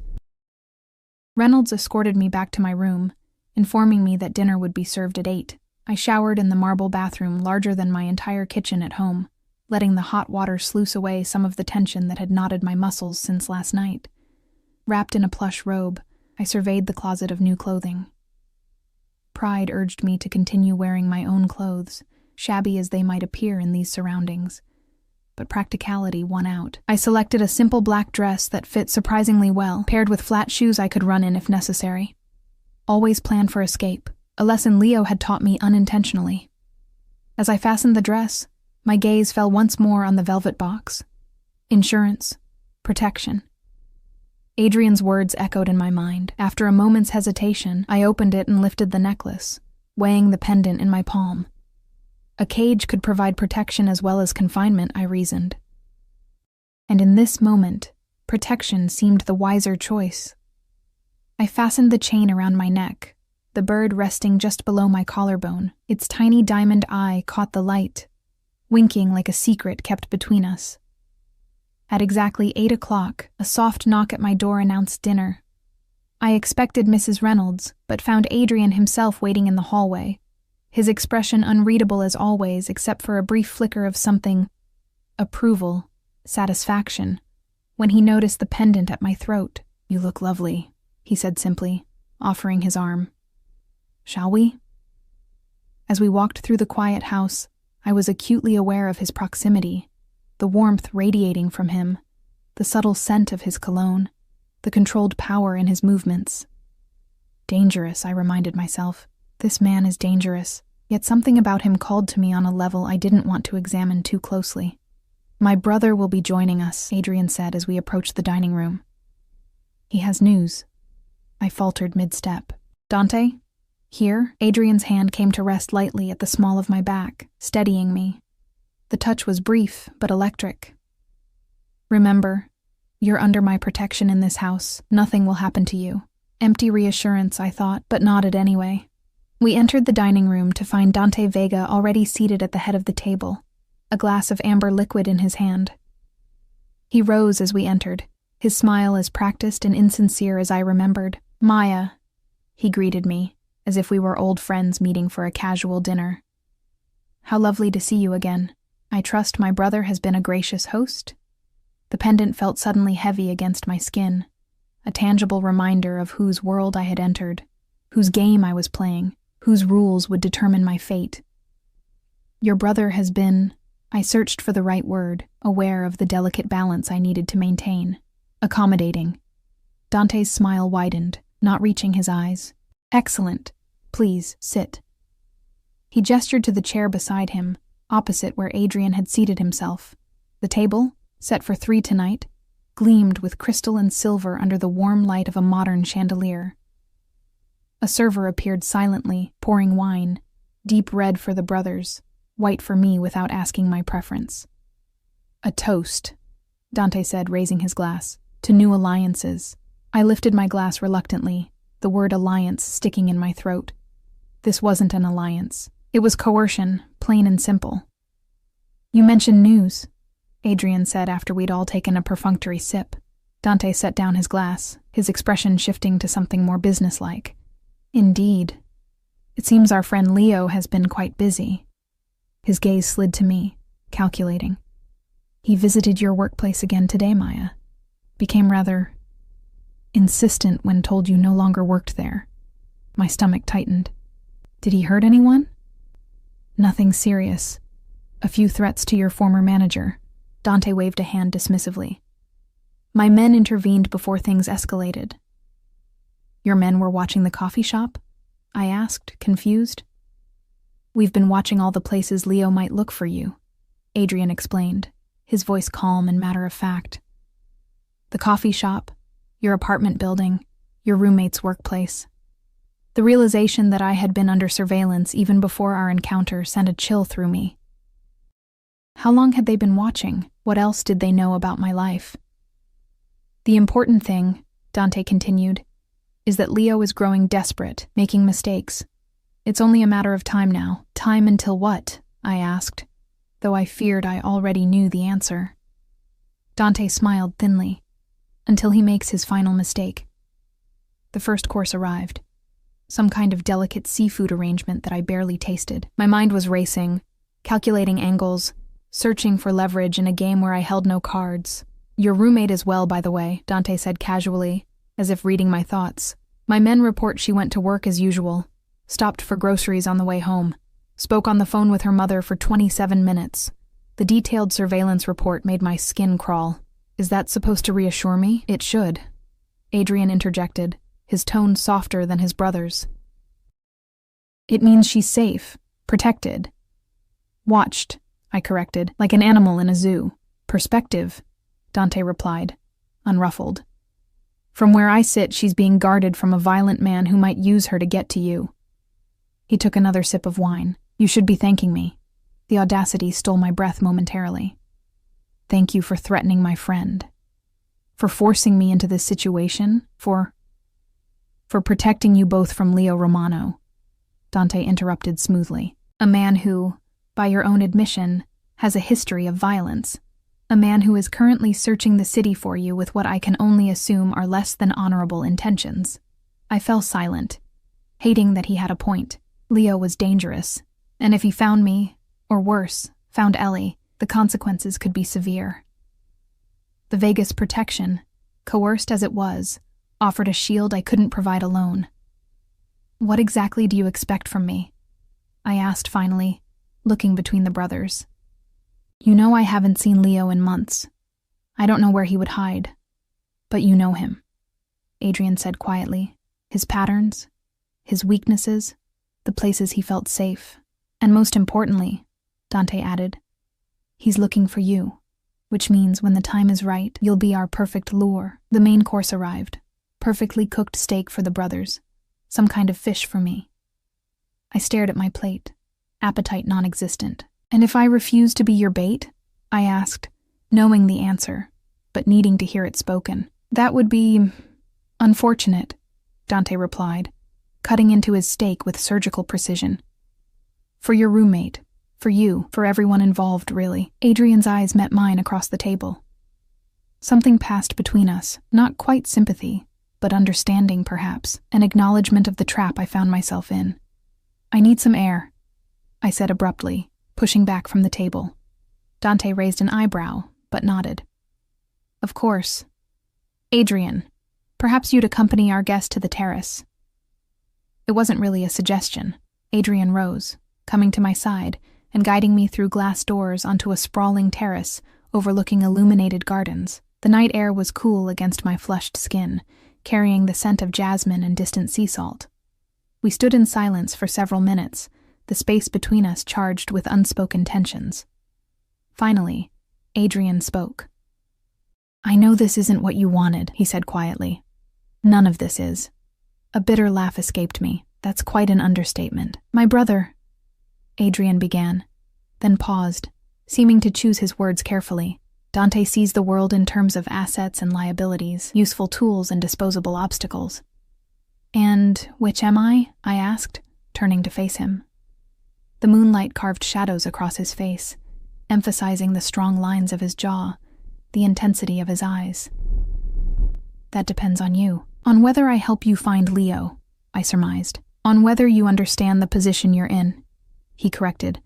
Reynolds escorted me back to my room, informing me that dinner would be served at 8. I showered in the marble bathroom larger than my entire kitchen at home, letting the hot water sluice away some of the tension that had knotted my muscles since last night. Wrapped in a plush robe, I surveyed the closet of new clothing. Pride urged me to continue wearing my own clothes, shabby as they might appear in these surroundings. But practicality won out. I selected a simple black dress that fit surprisingly well, paired with flat shoes I could run in if necessary. Always plan for escape, a lesson Leo had taught me unintentionally. As I fastened the dress, my gaze fell once more on the velvet box. Insurance. Protection. Adrian's words echoed in my mind. After a moment's hesitation, I opened it and lifted the necklace, weighing the pendant in my palm. A cage could provide protection as well as confinement, I reasoned. And in this moment, protection seemed the wiser choice. I fastened the chain around my neck, the bird resting just below my collarbone. Its tiny diamond eye caught the light, winking like a secret kept between us. At exactly 8 o'clock, a soft knock at my door announced dinner. I expected Mrs. Reynolds, but found Adrian himself waiting in the hallway, his expression unreadable as always except for a brief flicker of something, approval, satisfaction, when he noticed the pendant at my throat. "You look lovely," he said simply, offering his arm. "Shall we?" As we walked through the quiet house, I was acutely aware of his proximity, the warmth radiating from him, the subtle scent of his cologne, the controlled power in his movements. Dangerous, I reminded myself. This man is dangerous, yet something about him called to me on a level I didn't want to examine too closely. "My brother will be joining us," Adrian said as we approached the dining room. "He has news." I faltered mid-step. "Dante? Here?" Adrian's hand came to rest lightly at the small of my back, steadying me. The touch was brief, but electric. "Remember, you're under my protection in this house. Nothing will happen to you." Empty reassurance, I thought, but nodded anyway. We entered the dining room to find Dante Vega already seated at the head of the table, a glass of amber liquid in his hand. He rose as we entered, his smile as practiced and insincere as I remembered. "Maya," he greeted me, as if we were old friends meeting for a casual dinner. "How lovely to see you again. I trust my brother has been a gracious host?" The pendant felt suddenly heavy against my skin, a tangible reminder of whose world I had entered, whose game I was playing, whose rules would determine my fate. "Your brother has been," I searched for the right word, aware of the delicate balance I needed to maintain. "Accommodating." Dante's smile widened, not reaching his eyes. "Excellent. Please, sit." He gestured to the chair beside him, opposite where Adrian had seated himself. The table, set for 3 tonight, gleamed with crystal and silver under the warm light of a modern chandelier. A server appeared silently, pouring wine, deep red for the brothers, white for me without asking my preference. "A toast," Dante said, raising his glass, "to new alliances." I lifted my glass reluctantly, the word alliance sticking in my throat. This wasn't an alliance. It was coercion, plain and simple. "You mentioned news," Adrian said after we'd all taken a perfunctory sip. Dante set down his glass, his expression shifting to something more businesslike. "Indeed. It seems our friend Leo has been quite busy." His gaze slid to me, calculating. "He visited your workplace again today, Maya. Became rather insistent when told you no longer worked there." My stomach tightened. "Did he hurt anyone?" "Nothing serious. A few threats to your former manager." Dante waved a hand dismissively. "My men intervened before things escalated." "Your men were watching the coffee shop?" I asked, confused. "We've been watching all the places Leo might look for you," Adrian explained, his voice calm and matter-of-fact. "The coffee shop, your apartment building, your roommate's workplace." The realization that I had been under surveillance even before our encounter sent a chill through me. How long had they been watching? What else did they know about my life? "The important thing," Dante continued, "is that Leo is growing desperate, making mistakes. It's only a matter of time now." "Time until what?" I asked. though I feared I already knew the answer. Dante smiled thinly, until he makes his final mistake. The first course arrived. Some kind of delicate seafood arrangement that I barely tasted. My mind was racing, calculating angles, searching for leverage in a game where I held no cards. "Your roommate is well, by the way," Dante said casually, as if reading my thoughts. "My men report she went to work as usual, stopped for groceries on the way home, spoke on the phone with her mother for 27 minutes. The detailed surveillance report made my skin crawl. Is that supposed to reassure me? It should." Adrian interjected, his tone softer than his brother's. "It means she's safe, protected." "Watched," I corrected, "like an animal in a zoo." "Perspective," Dante replied, unruffled. "From where I sit, she's being guarded from a violent man who might use her to get to you." He took another sip of wine. "You should be thanking me." The audacity stole my breath momentarily. "Thank you for threatening my friend. For forcing me into this situation. For protecting you both from Leo Romano," Dante interrupted smoothly. "A man who, by your own admission, has a history of violence. A man who is currently searching the city for you with what I can only assume are less than honorable intentions." I fell silent, hating that he had a point. Leo was dangerous, and if he found me, or worse, found Ellie, the consequences could be severe. The Vegas protection, coerced as it was, offered a shield I couldn't provide alone. "What exactly do you expect from me?" I asked finally, looking between the brothers. "You know I haven't seen Leo in months. I don't know where he would hide. But you know him," Adrian said quietly. "His patterns, his weaknesses, the places he felt safe. And most importantly," Dante added, "he's looking for you, which means when the time is right, you'll be our perfect lure." The main course arrived. Perfectly cooked steak for the brothers, some kind of fish for me. I stared at my plate, appetite non-existent. "And if I refuse to be your bait?" I asked, knowing the answer, but needing to hear it spoken. "That would be unfortunate," Dante replied, cutting into his steak with surgical precision. "For your roommate, for you, for everyone involved, really." Adrian's eyes met mine across the table. Something passed between us, not quite sympathy, but understanding perhaps, an acknowledgement of the trap I found myself in. "I need some air," I said abruptly, pushing back from the table. Dante raised an eyebrow, but nodded. "Of course. Adrian, perhaps you'd accompany our guest to the terrace." It wasn't really a suggestion. Adrian rose, coming to my side and guiding me through glass doors onto a sprawling terrace overlooking illuminated gardens. The night air was cool against my flushed skin, carrying the scent of jasmine and distant sea salt. We stood in silence for several minutes, the space between us charged with unspoken tensions. Finally, Adrian spoke. "I know this isn't what you wanted," he said quietly. "None of this is." A bitter laugh escaped me. "That's quite an understatement." "My brother," Adrian began, then paused, seeming to choose his words carefully. "Dante sees the world in terms of assets and liabilities, useful tools and disposable obstacles." "And which am I?" I asked, turning to face him. The moonlight carved shadows across his face, emphasizing the strong lines of his jaw, the intensity of his eyes. "That depends on you. On whether I help you find Leo," I surmised. "On whether you understand the position you're in," he corrected.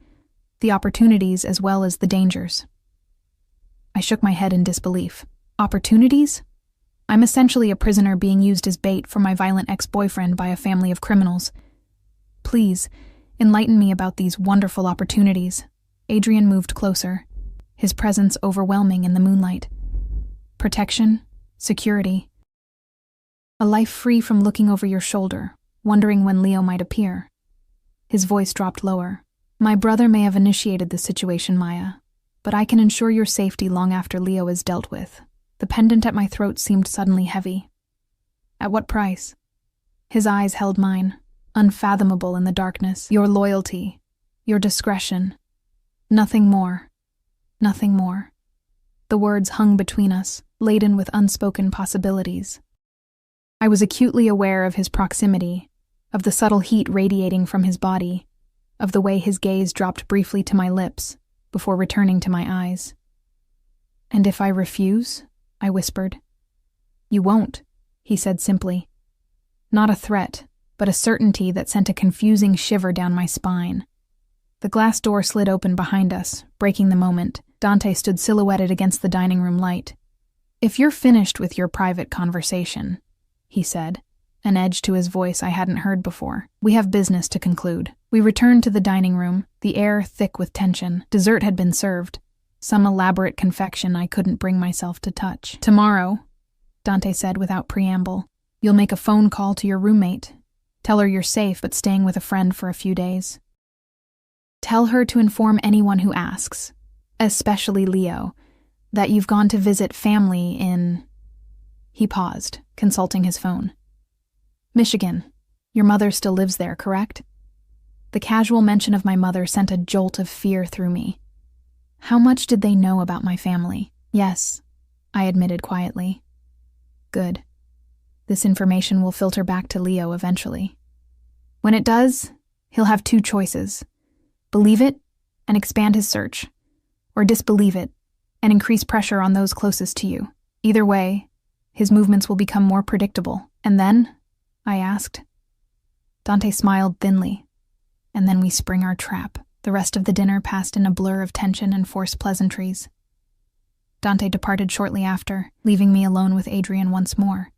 "The opportunities as well as the dangers." I shook my head in disbelief. "Opportunities? I'm essentially a prisoner being used as bait for my violent ex-boyfriend by a family of criminals. Please, enlighten me about these wonderful opportunities." Adrian moved closer, his presence overwhelming in the moonlight. "Protection, security. A life free from looking over your shoulder, wondering when Leo might appear." His voice dropped lower. "My brother may have initiated the situation, Maya, but I can ensure your safety long after Leo is dealt with." The pendant at my throat seemed suddenly heavy. "At what price?" His eyes held mine, unfathomable in the darkness. "Your loyalty, your discretion. Nothing more. Nothing more." The words hung between us, laden with unspoken possibilities. I was acutely aware of his proximity, of the subtle heat radiating from his body, of the way his gaze dropped briefly to my lips, before returning to my eyes. "And if I refuse?" I whispered. "You won't," he said simply. Not a threat, but a certainty that sent a confusing shiver down my spine. The glass door slid open behind us, breaking the moment. Dante stood silhouetted against the dining room light. "If you're finished with your private conversation," he said, an edge to his voice I hadn't heard before, "we have business to conclude." We returned to the dining room, the air thick with tension. Dessert had been served, some elaborate confection I couldn't bring myself to touch. "Tomorrow," Dante said without preamble, "you'll make a phone call to your roommate. Tell her you're safe but staying with a friend for a few days. Tell her to inform anyone who asks, especially Leo, that you've gone to visit family in..." He paused, consulting his phone. "Michigan. Your mother still lives there, correct?" The casual mention of my mother sent a jolt of fear through me. How much did they know about my family? "Yes," I admitted quietly. "Good. This information will filter back to Leo eventually. When it does, he'll have two choices: believe it and expand his search, or disbelieve it and increase pressure on those closest to you. Either way, his movements will become more predictable. And then?" I asked. Dante smiled thinly. "And then we spring our trap." The rest of the dinner passed in a blur of tension and forced pleasantries. Dante departed shortly after, leaving me alone with Adrian once more.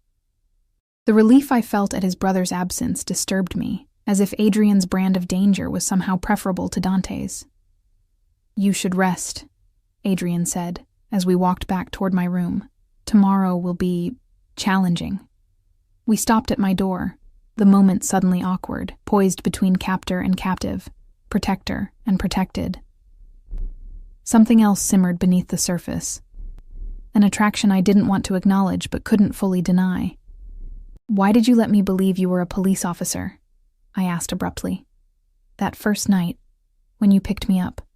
The relief I felt at his brother's absence disturbed me, as if Adrian's brand of danger was somehow preferable to Dante's. "You should rest," Adrian said, as we walked back toward my room. "Tomorrow will be challenging." We stopped at my door, the moment suddenly awkward, poised between captor and captive, protector and protected. Something else simmered beneath the surface, an attraction I didn't want to acknowledge but couldn't fully deny. "Why did you let me believe you were a police officer?" I asked abruptly. "That first night, when you picked me up."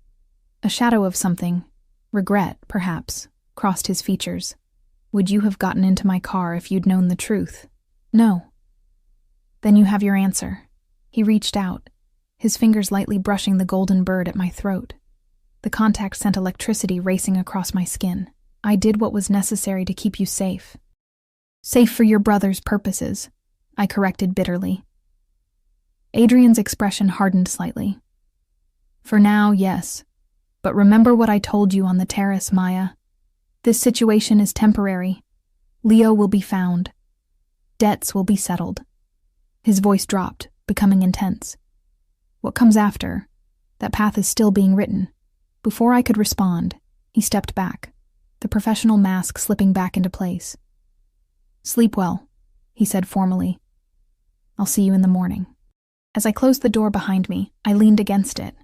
A shadow of something, regret, perhaps, crossed his features. "Would you have gotten into my car if you'd known the truth?" "No." "Then you have your answer." He reached out, his fingers lightly brushing the golden bird at my throat. The contact sent electricity racing across my skin. "I did what was necessary to keep you safe." "Safe for your brother's purposes," I corrected bitterly. Adrian's expression hardened slightly. "For now, yes. But remember what I told you on the terrace, Maya. This situation is temporary. Leo will be found. Debts will be settled." His voice dropped, becoming intense. "What comes after? That path is still being written." Before I could respond, he stepped back, the professional mask slipping back into place. "Sleep well," he said formally. "I'll see you in the morning." As I closed the door behind me, I leaned against it,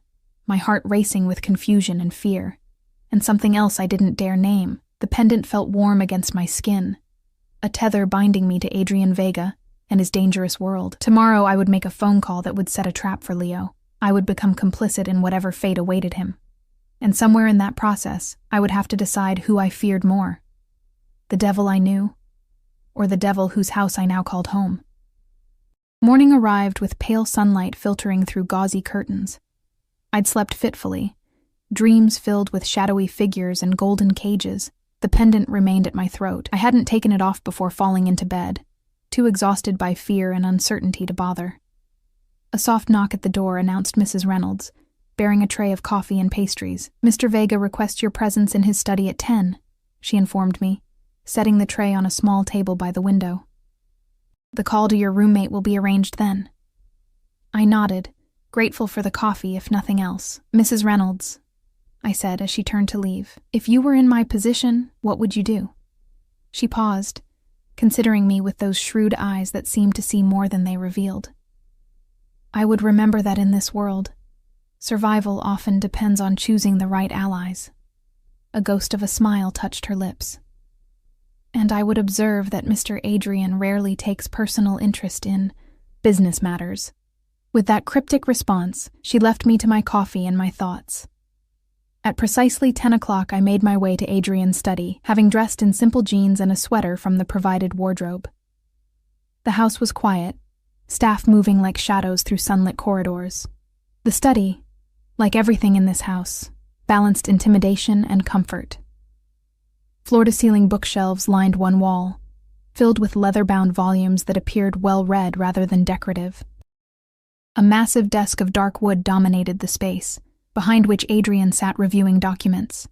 my heart racing with confusion and fear. And something else I didn't dare name. The pendant felt warm against my skin, a tether binding me to Adrian Vega and his dangerous world. Tomorrow I would make a phone call that would set a trap for Leo. I would become complicit in whatever fate awaited him. And somewhere in that process, I would have to decide who I feared more: the devil I knew, or the devil whose house I now called home. Morning arrived with pale sunlight filtering through gauzy curtains. I'd slept fitfully, dreams filled with shadowy figures and golden cages. The pendant remained at my throat. I hadn't taken it off before falling into bed, too exhausted by fear and uncertainty to bother. A soft knock at the door announced Mrs. Reynolds, bearing a tray of coffee and pastries. "Mr. Vega requests your presence in his study at 10, she informed me, setting the tray on a small table by the window. "The call to your roommate will be arranged then." I nodded, grateful for the coffee if nothing else. "Mrs. Reynolds," I said as she turned to leave, "if you were in my position, what would you do?" She paused, considering me with those shrewd eyes that seemed to see more than they revealed. "I would remember that in this world, survival often depends on choosing the right allies." A ghost of a smile touched her lips. "And I would observe that Mr. Adrian rarely takes personal interest in business matters." With that cryptic response, she left me to my coffee and my thoughts. At precisely 10 o'clock, I made my way to Adrian's study, having dressed in simple jeans and a sweater from the provided wardrobe. The house was quiet, staff moving like shadows through sunlit corridors. The study, like everything in this house, balanced intimidation and comfort. Floor-to-ceiling bookshelves lined one wall, filled with leather-bound volumes that appeared well-read rather than decorative. A massive desk of dark wood dominated the space, behind which Adrian sat reviewing documents.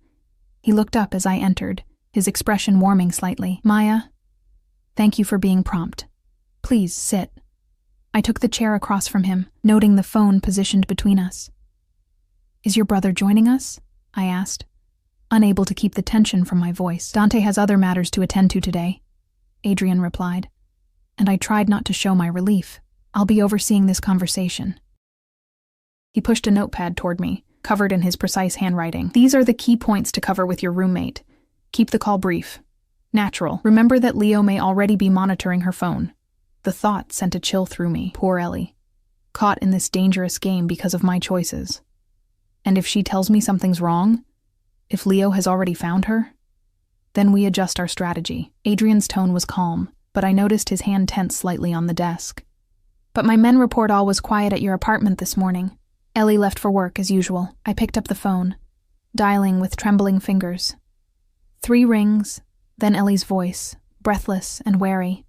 He looked up as I entered, his expression warming slightly. "Maya, thank you for being prompt. Please sit." I took the chair across from him, noting the phone positioned between us. "Is your brother joining us?" I asked, unable to keep the tension from my voice. "Dante has other matters to attend to today," Adrian replied, and I tried not to show my relief. "I'll be overseeing this conversation." He pushed a notepad toward me, covered in his precise handwriting. "These are the key points to cover with your roommate. Keep the call brief. Natural. Remember that Leo may already be monitoring her phone." The thought sent a chill through me. Poor Ellie. Caught in this dangerous game because of my choices. And if she tells me something's wrong? If Leo has already found her? Then we adjust our strategy. Adrian's tone was calm, but I noticed his hand tense slightly on the desk. "But my men report all was quiet at your apartment this morning." Ellie left for work as usual. I picked up the phone, dialing with trembling fingers. 3 rings, then Ellie's voice, breathless and wary.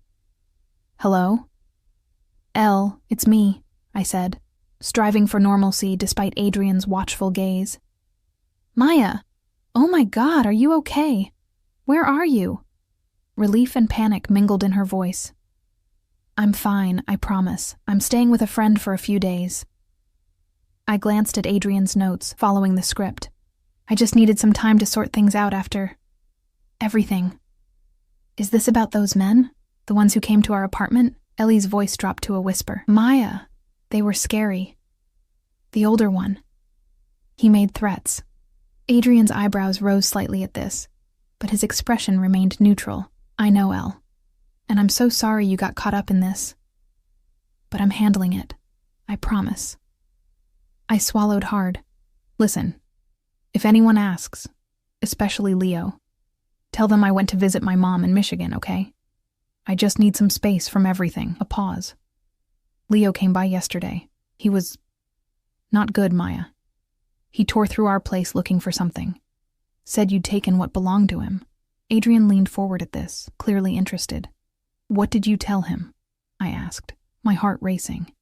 "Hello?" "Elle, it's me," I said, striving for normalcy despite Adrian's watchful gaze. "Maya! Oh my God, are you okay? Where are you?" Relief and panic mingled in her voice. "I'm fine, I promise. I'm staying with a friend for a few days." I glanced at Adrian's notes, following the script. I just needed some time to sort things out after everything. "Is this about those men? The ones who came to our apartment?" Ellie's voice dropped to a whisper. "Maya, they were scary. The older one. He made threats." Adrian's eyebrows rose slightly at this, but his expression remained neutral. "I know, Elle, and I'm so sorry you got caught up in this. But I'm handling it. I promise." I swallowed hard. "Listen, if anyone asks, especially Leo, tell them I went to visit my mom in Michigan, okay? I just need some space from everything." A pause. "Leo came by yesterday. He was not good, Maya. He tore through our place looking for something. Said you'd taken what belonged to him." Adrian leaned forward at this, clearly interested. "What did you tell him?" I asked, my heart racing.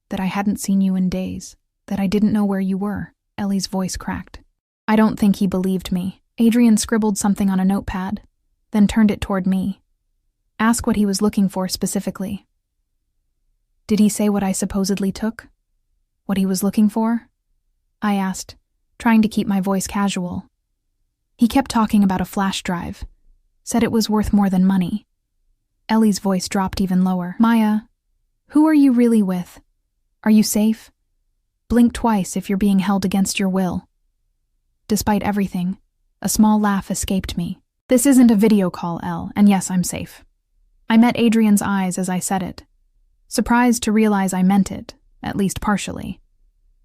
"That I hadn't seen you in days, that I didn't know where you were." Ellie's voice cracked. I don't think he believed me. Adrian scribbled something on a notepad, then turned it toward me. "Ask what he was looking for specifically." "Did he say what I supposedly took? What he was looking for?" I asked, trying to keep my voice casual. "He kept talking about a flash drive. Said it was worth more than money." Ellie's voice dropped even lower. "Maya, who are you really with? Are you safe? Blink twice if you're being held against your will." Despite everything, a small laugh escaped me. "This isn't a video call, Elle, and yes, I'm safe." I met Adrian's eyes as I said it, surprised to realize I meant it, at least partially.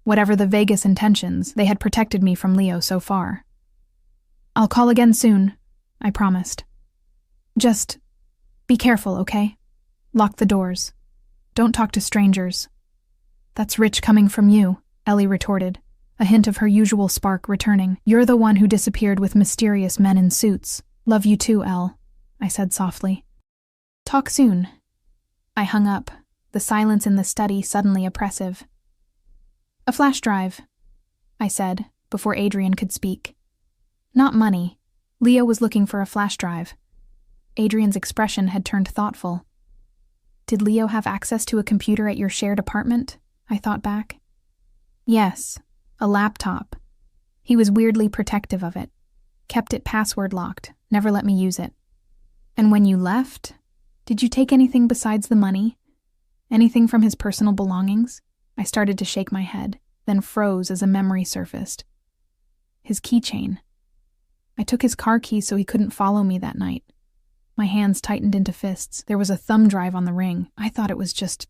Whatever the vaguest intentions, they had protected me from Leo so far. "I'll call again soon," I promised. "Just be careful, okay? Lock the doors. Don't talk to strangers." "That's rich coming from you," Ellie retorted, a hint of her usual spark returning. "You're the one who disappeared with mysterious men in suits." "Love you too, Elle," I said softly. "Talk soon." I hung up, the silence in the study suddenly oppressive. "A flash drive," I said, before Adrian could speak. "Not money. Leo was looking for a flash drive." Adrian's expression had turned thoughtful. "Did Leo have access to a computer at your shared apartment?" I thought back. "Yes, a laptop. He was weirdly protective of it. Kept it password locked, never let me use it." "And when you left, did you take anything besides the money? Anything from his personal belongings?" I started to shake my head, then froze as a memory surfaced. His keychain. I took his car keys so he couldn't follow me that night. My hands tightened into fists. There was a thumb drive on the ring. I thought it was just...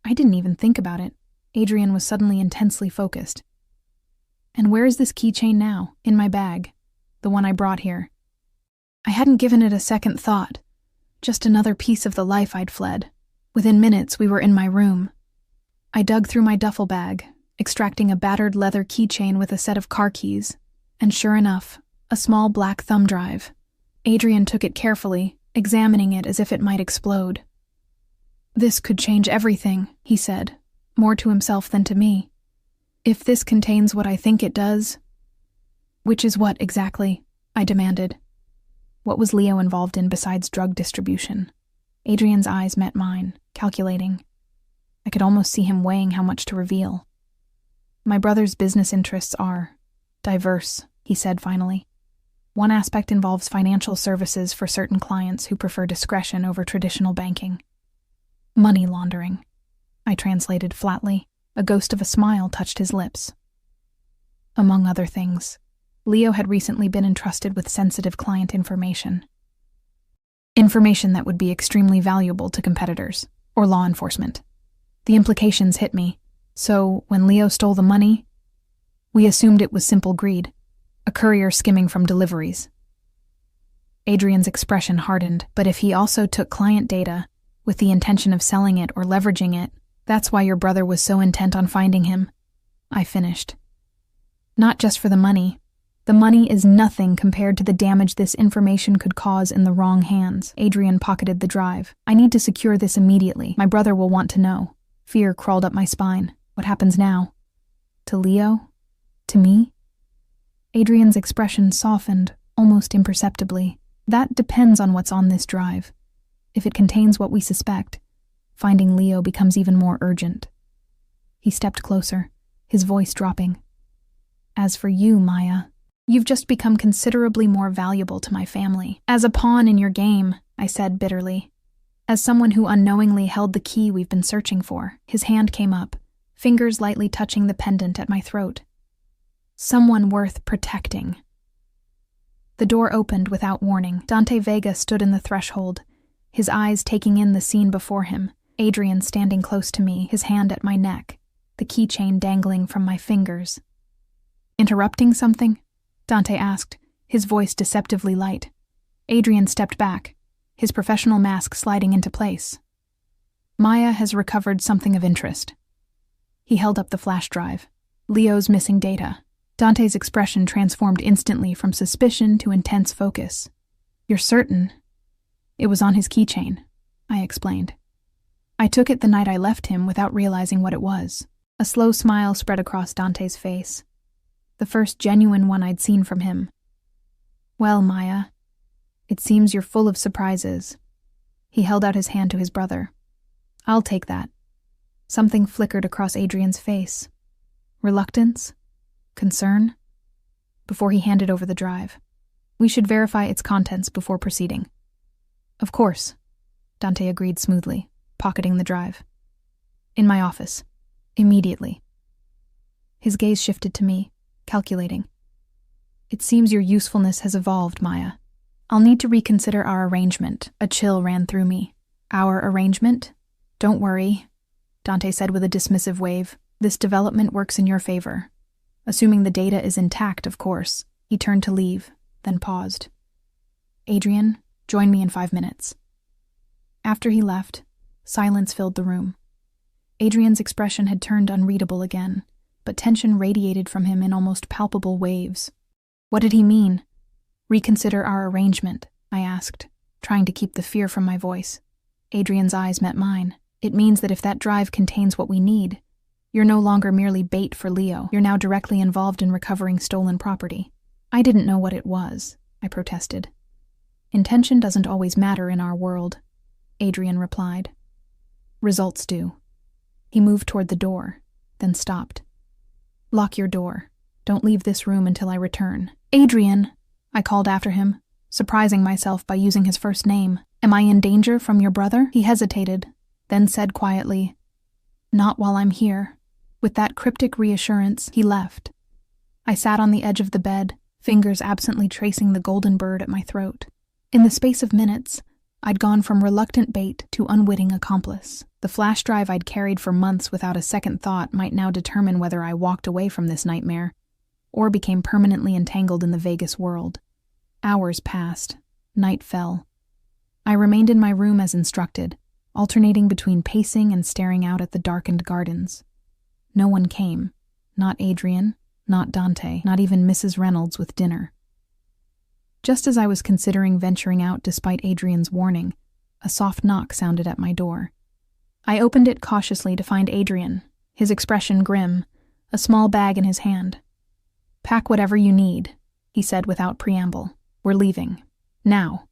I didn't even think about it. Adrian was suddenly intensely focused. "And where is this keychain now?" "In my bag. The one I brought here." I hadn't given it a second thought. Just another piece of the life I'd fled. Within minutes, we were in my room. I dug through my duffel bag, extracting a battered leather keychain with a set of car keys, And sure enough, a small black thumb drive. Adrian took it carefully, examining it as if it might explode. "This could change everything," he said, more to himself than to me. "If this contains what I think it does." "Which is what, exactly?" I demanded. What was Leo involved in besides drug distribution? Adrian's eyes met mine, calculating. I could almost see him weighing how much to reveal. "My brother's business interests are diverse," he said finally. "One aspect involves financial services for certain clients who prefer discretion over traditional banking." "Money laundering," I translated flatly. A ghost of a smile touched his lips. Among other things, Leo had recently been entrusted with sensitive client information. Information that would be extremely valuable to competitors or law enforcement. The implications hit me. So, when Leo stole the money, we assumed it was simple greed, a courier skimming from deliveries. Adrian's expression hardened, but if he also took client data with the intention of selling it or leveraging it, that's why your brother was so intent on finding him, I finished. Not just for the money. The money is nothing compared to the damage this information could cause in the wrong hands. Adrian pocketed the drive. "I need to secure this immediately. My brother will want to know." Fear crawled up my spine. What happens now? To Leo? To me? Adrian's expression softened, almost imperceptibly. "That depends on what's on this drive. If it contains what we suspect, finding Leo becomes even more urgent." He stepped closer, his voice dropping. "As for you, Maya, you've just become considerably more valuable to my family. As a pawn in your game," I said bitterly. "As someone who unknowingly held the key we've been searching for." His hand came up, fingers lightly touching the pendant at my throat. "Someone worth protecting." The door opened without warning. Dante Vega stood in the threshold, his eyes taking in the scene before him. Adrian standing close to me, his hand at my neck, the keychain dangling from my fingers. "Interrupting something?" Dante asked, his voice deceptively light. Adrian stepped back, his professional mask sliding into place. "Maya has recovered something of interest." He held up the flash drive. "Leo's missing data." Dante's expression transformed instantly from suspicion to intense focus. "You're certain?" "It was on his keychain," I explained. "I took it the night I left him without realizing what it was." A slow smile spread across Dante's face, the first genuine one I'd seen from him. "Well, Maya, it seems you're full of surprises." He held out his hand to his brother. "I'll take that." Something flickered across Adrian's face. Reluctance? Concern? Before he handed over the drive. "We should verify its contents before proceeding." "Of course," Dante agreed smoothly, pocketing the drive. "In my office. Immediately." His gaze shifted to me, calculating. "It seems your usefulness has evolved, Maya. I'll need to reconsider our arrangement." A chill ran through me. "Our arrangement? Don't worry," Dante said with a dismissive wave. "This development works in your favor. Assuming the data is intact, of course." He turned to leave, then paused. "Adrian, join me in 5 minutes." After he left, silence filled the room. Adrian's expression had turned unreadable again, but tension radiated from him in almost palpable waves. What did he mean? "Reconsider our arrangement," I asked, trying to keep the fear from my voice. Adrian's eyes met mine. "It means that if that drive contains what we need, you're no longer merely bait for Leo. You're now directly involved in recovering stolen property." "I didn't know what it was," I protested. "Intention doesn't always matter in our world," Adrian replied. "Results do." He moved toward the door, then stopped. "Lock your door. Don't leave this room until I return." "Adrian," I called after him, surprising myself by using his first name. "Am I in danger from your brother?" He hesitated, then said quietly, "Not while I'm here." With that cryptic reassurance, he left. I sat on the edge of the bed, fingers absently tracing the golden bird at my throat. In the space of minutes, I'd gone from reluctant bait to unwitting accomplice. The flash drive I'd carried for months without a second thought might now determine whether I walked away from this nightmare or became permanently entangled in the Vegas world. Hours passed. Night fell. I remained in my room as instructed, alternating between pacing and staring out at the darkened gardens. No one came. Not Adrian, not Dante, not even Mrs. Reynolds with dinner. Just as I was considering venturing out despite Adrian's warning, a soft knock sounded at my door. I opened it cautiously to find Adrian, his expression grim, a small bag in his hand. "Pack whatever you need," he said without preamble. "We're leaving. Now."